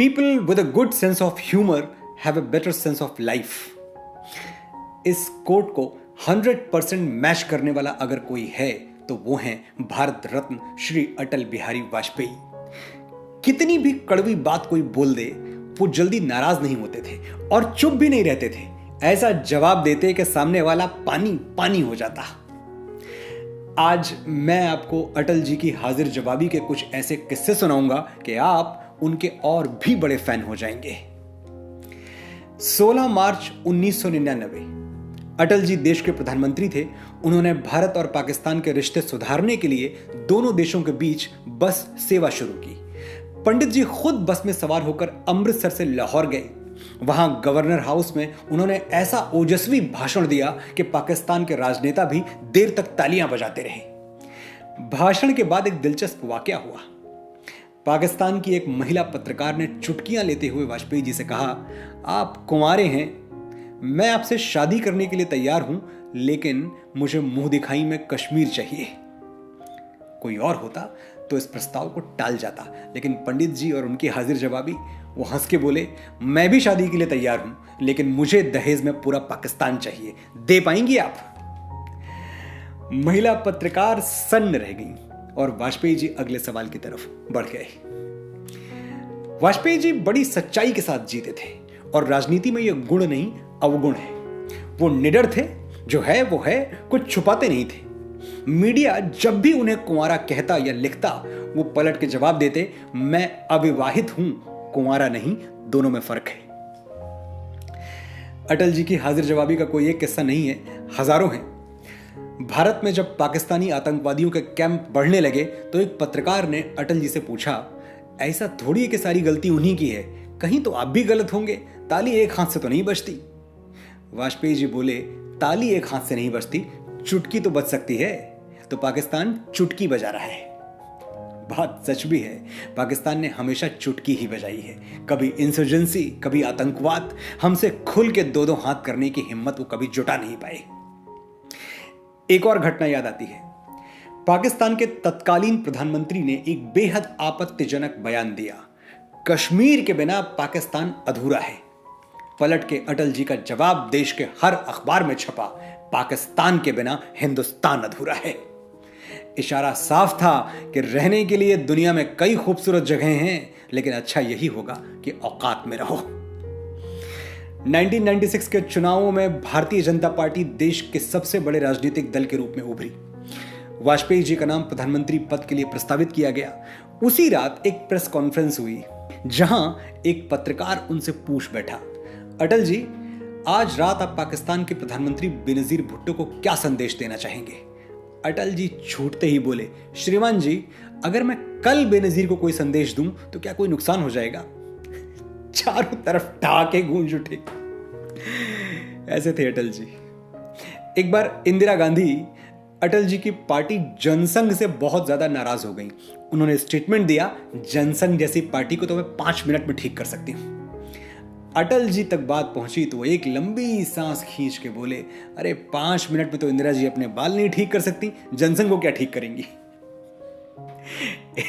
People with a good sense of humor have a better sense of life. इस coat को 100% match करने वाला अगर कोई है तो वो हैं भारत रत्न श्री अटल बिहारी वाजपेयी। कितनी भी कड़वी बात कोई बोल दे वो जल्दी नाराज नहीं होते थे और चुप भी नहीं रहते थे। ऐसा जवाब देते कि सामने वाला पानी पानी हो जाता। आज मैं आपको अटल जी की हाजिर जवाबी के कुछ ऐसे किस्से सुनाऊंगा कि आप उनके और भी बड़े फैन हो जाएंगे। 16 मार्च 1999 अटल जी देश के प्रधानमंत्री थे। उन्होंने भारत और पाकिस्तान के रिश्ते सुधारने के लिए दोनों देशों के बीच बस सेवा शुरू की। पंडित जी खुद बस में सवार होकर अमृतसर से लाहौर गए। वहां गवर्नर हाउस में उन्होंने ऐसा ओजस्वी भाषण दिया कि पाकिस्तान के राजनेता भी देर तक तालियां बजाते रहे। भाषण के बाद एक दिलचस्प वाकया हुआ। पाकिस्तान की एक महिला पत्रकार ने चुटकियां लेते हुए वाजपेयी जी से कहा, आप कुंवारे हैं, मैं आपसे शादी करने के लिए तैयार हूं, लेकिन मुझे मुंह दिखाई में कश्मीर चाहिए। कोई और होता तो इस प्रस्ताव को टाल जाता, लेकिन पंडित जी और उनकी हाजिर जवाबी, वो हंस के बोले, मैं भी शादी के लिए तैयार हूं, लेकिन मुझे दहेज में पूरा पाकिस्तान चाहिए, दे पाएंगी आप? महिला पत्रकार सन्न रह गई और वाजपेयी जी अगले सवाल की तरफ बढ़ गए। वाजपेयी जी बड़ी सच्चाई के साथ जीते थे और राजनीति में यह गुण नहीं अवगुण है। वो निडर थे, जो है वो है, कुछ छुपाते नहीं थे। मीडिया जब भी उन्हें कुंवारा कहता या लिखता, वो पलट के जवाब देते, मैं अविवाहित हूं, कुंवारा नहीं, दोनों में फर्क है। अटल जी की हाजिर जवाबी का कोई एक किस्सा नहीं है, हजारों हैं। भारत में जब पाकिस्तानी आतंकवादियों के कैंप बढ़ने लगे तो एक पत्रकार ने अटल जी से पूछा, ऐसा थोड़ी है कि सारी गलती उन्हीं की है, कहीं तो आप भी गलत होंगे, ताली एक हाथ से तो नहीं बजती। वाजपेयी जी बोले, ताली एक हाथ से नहीं बजती, चुटकी तो बज सकती है, तो पाकिस्तान चुटकी बजा रहा है। बात सच भी है, पाकिस्तान ने हमेशा चुटकी ही बजाई है। कभी इंसर्जेंसी, कभी आतंकवाद, हमसे खुल के दो दो हाथ करने की हिम्मत वो कभी जुटा नहीं पाए। एक और घटना याद आती है। पाकिस्तान के तत्कालीन प्रधानमंत्री ने एक बेहद आपत्तिजनक बयान दिया, कश्मीर के बिना पाकिस्तान अधूरा है। पलट के अटल जी का जवाब देश के हर अखबार में छपा, पाकिस्तान के बिना हिंदुस्तान अधूरा है। इशारा साफ था कि रहने के लिए दुनिया में कई खूबसूरत जगहें हैं, लेकिन अच्छा यही होगा कि औकात में रहो। 1996 के चुनावों में भारतीय जनता पार्टी देश के सबसे बड़े राजनीतिक दल के रूप में उभरी। वाजपेयी जी का नाम प्रधानमंत्री पद के लिए प्रस्तावित किया गया। उसी रात एक प्रेस कॉन्फ्रेंस हुई, जहां एक पत्रकार उनसे पूछ बैठा, अटल जी, आज रात आप पाकिस्तान के प्रधानमंत्री बेनजीर भुट्टो को क्या संदेश देना चाहेंगे? अटल जी छूटते ही बोले, श्रीमान जी, अगर मैं कल बेनजीर को कोई संदेश दूं तो क्या कोई नुकसान हो जाएगा? चारों तरफ ठहाके गूंज उठे। ऐसे थे अटल जी। एक बार इंदिरा गांधी अटल जी की पार्टी जनसंघ से बहुत ज्यादा नाराज हो गई। उन्होंने स्टेटमेंट दिया, जनसंघ जैसी पार्टी को तो मैं 5 मिनट में ठीक कर सकती हूं। अटल जी तक बात पहुंची तो एक लंबी सांस खींच के बोले, अरे 5 मिनट में तो इंदिरा जी अपने बाल नहीं ठीक कर सकती, जनसंघ को क्या ठीक करेंगी?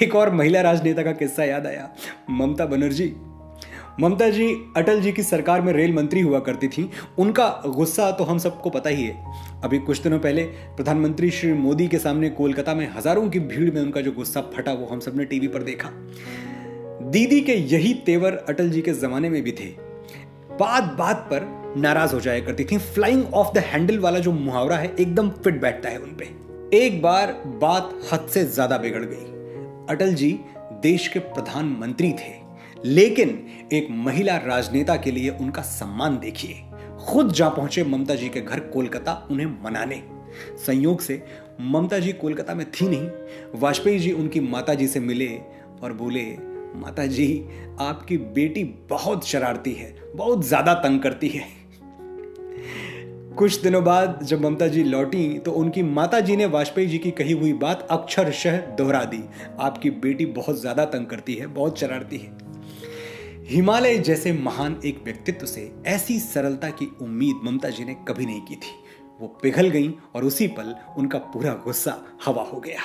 एक और महिला राजनेता का किस्सा याद आया, ममता बनर्जी। ममता जी अटल जी की सरकार में रेल मंत्री हुआ करती थी। उनका गुस्सा तो हम सबको पता ही है। अभी कुछ दिनों पहले प्रधानमंत्री श्री मोदी के सामने कोलकाता में हजारों की भीड़ में उनका जो गुस्सा फटा, वो हम सबने टीवी पर देखा। दीदी के यही तेवर अटल जी के जमाने में भी थे। बात बात पर नाराज हो जाया करती थी। फ्लाइंग ऑफ द हैंडल वाला जो मुहावरा है, एकदम फिट बैठता है उनपे। एक बार बात हद से ज्यादा बिगड़ गई। अटल जी देश के प्रधानमंत्री थे, लेकिन एक महिला राजनेता के लिए उनका सम्मान देखिए। खुद जा पहुंचे ममता जी के घर कोलकाता उन्हें मनाने। संयोग से ममता जी कोलकाता में थी नहीं। वाजपेयी जी उनकी माता जी से मिले और बोले, माता जी, आपकी बेटी बहुत शरारती है, बहुत ज्यादा तंग करती है। कुछ दिनों बाद जब ममता जी लौटी तो उनकी माता जी ने वाजपेयी जी की कही हुई बात अक्षरशः दोहरा दी, आपकी बेटी बहुत ज्यादा तंग करती है, बहुत शरारती है। हिमालय जैसे महान एक व्यक्तित्व से ऐसी सरलता की उम्मीद ममता जी ने कभी नहीं की थी। वो पिघल गईं और उसी पल उनका पूरा गुस्सा हवा हो गया।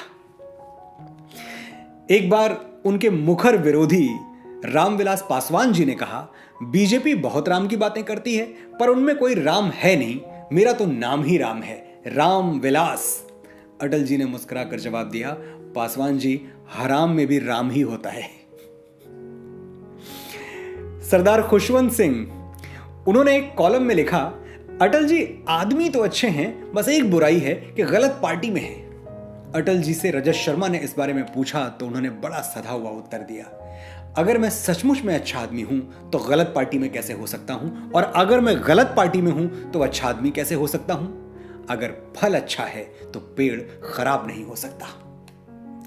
एक बार उनके मुखर विरोधी रामविलास पासवान जी ने कहा, बीजेपी बहुत राम की बातें करती है पर उनमें कोई राम है नहीं, मेरा तो नाम ही राम है, रामविलास। अटल जी ने मुस्कुराकर जवाब दिया, पासवान जी, हराम में भी राम ही होता है। सरदार खुशवंत सिंह, उन्होंने एक कॉलम में लिखा, अटल जी आदमी तो अच्छे हैं, बस एक बुराई है कि गलत पार्टी में है। अटल जी से रजत शर्मा ने इस बारे में पूछा तो उन्होंने बड़ा सधा हुआ उत्तर दिया, अगर मैं सचमुच में अच्छा आदमी हूं तो गलत पार्टी में कैसे हो सकता हूं, और अगर मैं गलत पार्टी में हूं तो अच्छा आदमी कैसे हो सकता हूं। अगर फल अच्छा है तो पेड़ खराब नहीं हो सकता।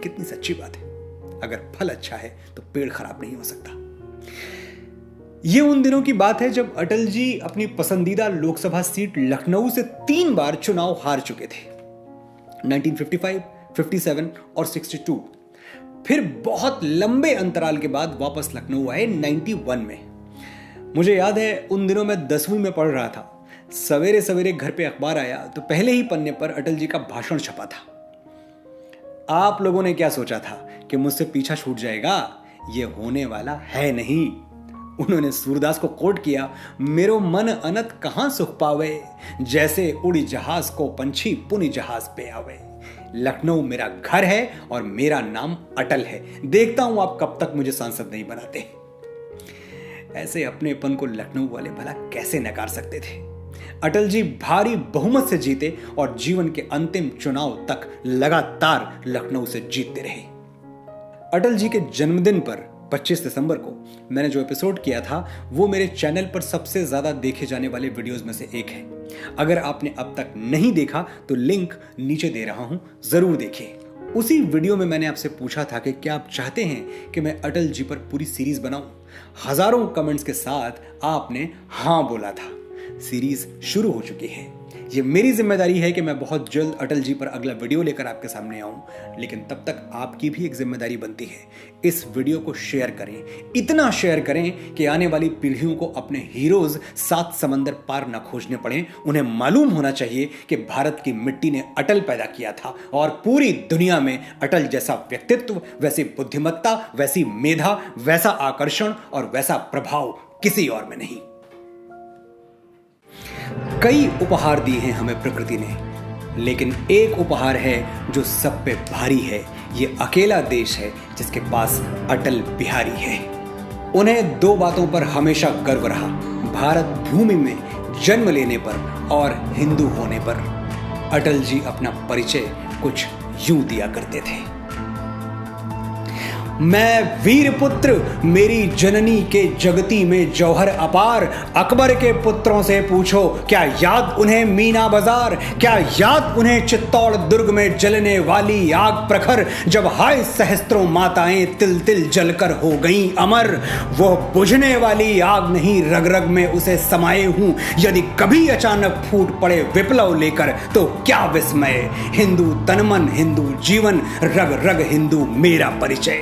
कितनी सच्ची बात है, अगर फल अच्छा है तो पेड़ खराब नहीं हो सकता। यह उन दिनों की बात है जब अटल जी अपनी पसंदीदा लोकसभा सीट लखनऊ से 3 बार चुनाव हार चुके थे, 1955, 57 और 62। फिर बहुत लंबे अंतराल के बाद वापस लखनऊ आए 91 में। मुझे याद है उन दिनों मैं 10वीं में पढ़ रहा था। सवेरे सवेरे घर पे अखबार आया तो पहले ही पन्ने पर अटल जी का भाषण छपा था। आप लोगों ने क्या सोचा था कि मुझसे पीछा छूट जाएगा? ये होने वाला है नहीं। उन्होंने सूरदास को कोट किया, मेरो मन अनत कहां सुख पावे, जैसे उड़ी जहाज को पंछी पुनि जहाज पे आवे। लखनऊ मेरा घर है और मेरा नाम अटल है, देखता हूं आप कब तक मुझे सांसद नहीं बनाते। ऐसे अपनेपन को लखनऊ वाले भला कैसे नकार सकते थे। अटल जी भारी बहुमत से जीते और जीवन के अंतिम चुनाव तक लगातार लखनऊ से जीतते रहे। अटल जी के जन्मदिन पर 25 दिसंबर को मैंने जो एपिसोड किया था वो मेरे चैनल पर सबसे ज्यादा देखे जाने वाले वीडियोस में से एक है। अगर आपने अब तक नहीं देखा तो लिंक नीचे दे रहा हूं, जरूर देखिए। उसी वीडियो में मैंने आपसे पूछा था कि क्या आप चाहते हैं कि मैं अटल जी पर पूरी सीरीज बनाऊं। हजारों कमेंट्स के साथ आपने हां बोला था। सीरीज शुरू हो चुकी है। ये मेरी जिम्मेदारी है कि मैं बहुत जल्द अटल जी पर अगला वीडियो लेकर आपके सामने आऊं, लेकिन तब तक आपकी भी एक जिम्मेदारी बनती है। इस वीडियो को शेयर करें, इतना शेयर करें कि आने वाली पीढ़ियों को अपने हीरोज 7 समंदर पार न खोजने पड़े। उन्हें मालूम होना चाहिए कि भारत की मिट्टी ने अटल पैदा किया था और पूरी दुनिया में अटल जैसा व्यक्तित्व, वैसी बुद्धिमत्ता, वैसी मेधा, वैसा आकर्षण और वैसा प्रभाव किसी और में नहीं। कई उपहार दिए हैं हमें प्रकृति ने, लेकिन एक उपहार है जो सब पे भारी है। ये अकेला देश है जिसके पास अटल बिहारी है। उन्हें 2 बातों पर हमेशा गर्व रहा, भारत भूमि में जन्म लेने पर और हिंदू होने पर। अटल जी अपना परिचय कुछ यूं दिया करते थे, मैं वीर पुत्र, मेरी जननी के जगती में जौहर अपार। अकबर के पुत्रों से पूछो, क्या याद उन्हें मीना बाजार, क्या याद उन्हें चित्तौड़ दुर्ग में जलने वाली आग प्रखर, जब हाय सहस्त्रों माताएं तिल तिल जलकर हो गईं अमर। वो बुझने वाली आग नहीं, रग रग में उसे समाये हूं। यदि कभी अचानक फूट पड़े विप्लव लेकर तो क्या विस्मय। हिंदू तन मन, हिंदू जीवन, रग रग हिंदू मेरा परिचय।